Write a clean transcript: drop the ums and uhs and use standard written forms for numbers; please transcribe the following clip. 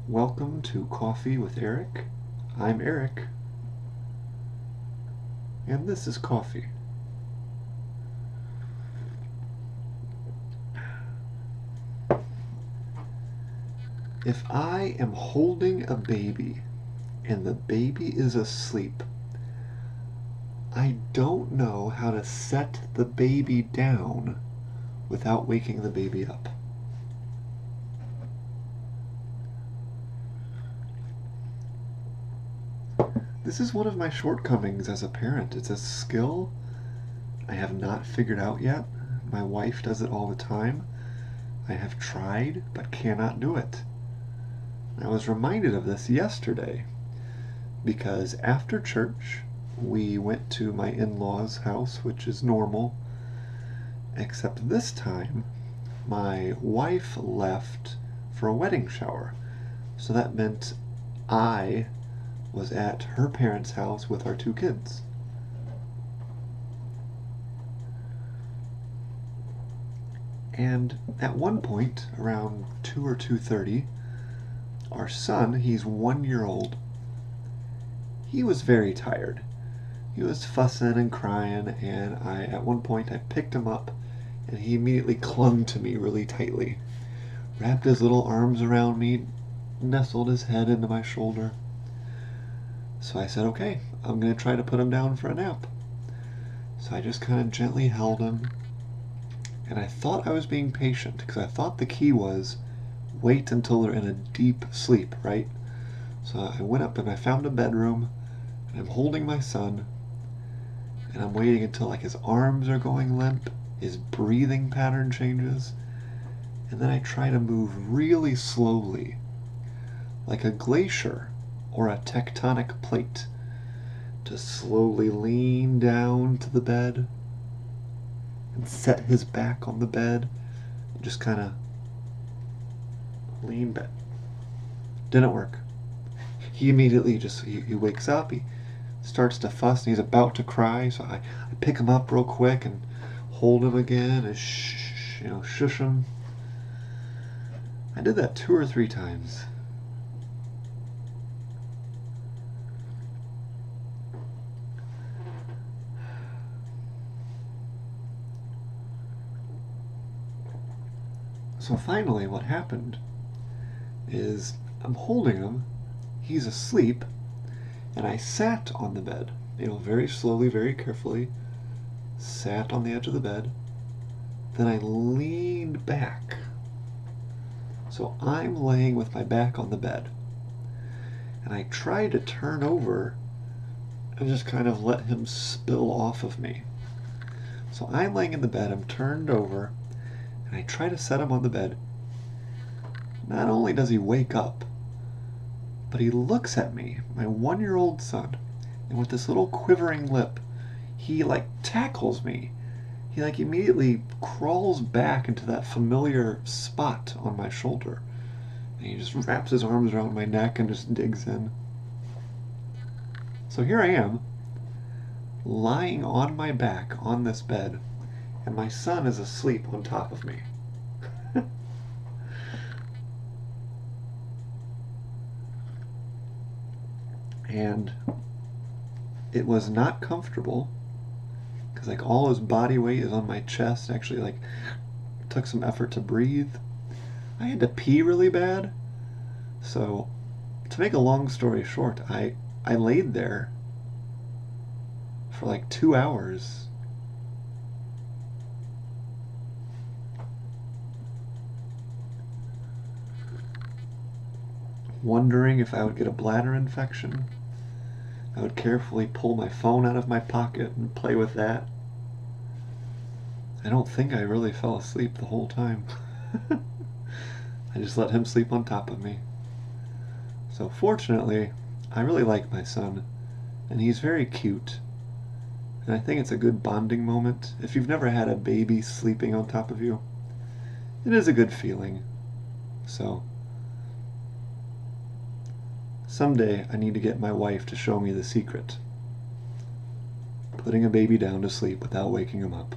Welcome to Coffee with Eric. I'm Eric, and this is coffee. If I am holding a baby and the baby is asleep, I don't know how to set the baby down without waking the baby up. This is one of my shortcomings as a parent. It's a skill I have not figured out yet. My wife does it all the time. I have tried, but cannot do it. I was reminded of this yesterday because after church, we went to my in-laws' house, which is normal, except this time my wife left for a wedding shower. So that meant I was at her parents' house with our two kids. And at one point, around 2 or 2:30, our son, he's 1 year old, he was very tired. He was fussing and crying, and at one point I picked him up and he immediately clung to me really tightly, wrapped his little arms around me, nestled his head into my shoulder. So I said, okay, I'm going to try to put him down for a nap. So I just kind of gently held him, and I thought I was being patient because I thought the key was wait until they're in a deep sleep, right? So I went up and I found a bedroom, and I'm holding my son, and I'm waiting until like his arms are going limp, his breathing pattern changes, and then I try to move really slowly, like a glacier or a tectonic plate, to slowly lean down to the bed and set his back on the bed and just kind of lean back. Didn't work. He immediately he wakes up, he starts to fuss, and he's about to cry, so I pick him up real quick and hold him again and shush him. I did that 2 or 3 times. So finally what happened is I'm holding him, he's asleep, and I sat on the bed, very slowly, very carefully, sat on the edge of the bed. Then I leaned back. So I'm laying with my back on the bed. And I tried to turn over and just kind of let him spill off of me. So I'm laying in the bed, I'm turned over, and I try to set him on the bed. Not only does he wake up, but he looks at me, my 1-year-old son, and with this little quivering lip, he tackles me. He immediately crawls back into that familiar spot on my shoulder. And he just wraps his arms around my neck and just digs in. So here I am, lying on my back on this bed, and my son is asleep on top of me. And it was not comfortable because all his body weight is on my chest. Actually, it took some effort to breathe. I had to pee really bad. So to make a long story short, I laid there for 2 hours. Wondering if I would get a bladder infection. I would carefully pull my phone out of my pocket and play with that. I don't think I really fell asleep the whole time. I just let him sleep on top of me. So fortunately, I really like my son, and he's very cute. And I think it's a good bonding moment. If you've never had a baby sleeping on top of you, it is a good feeling. So someday I need to get my wife to show me the secret. Putting a baby down to sleep without waking him up.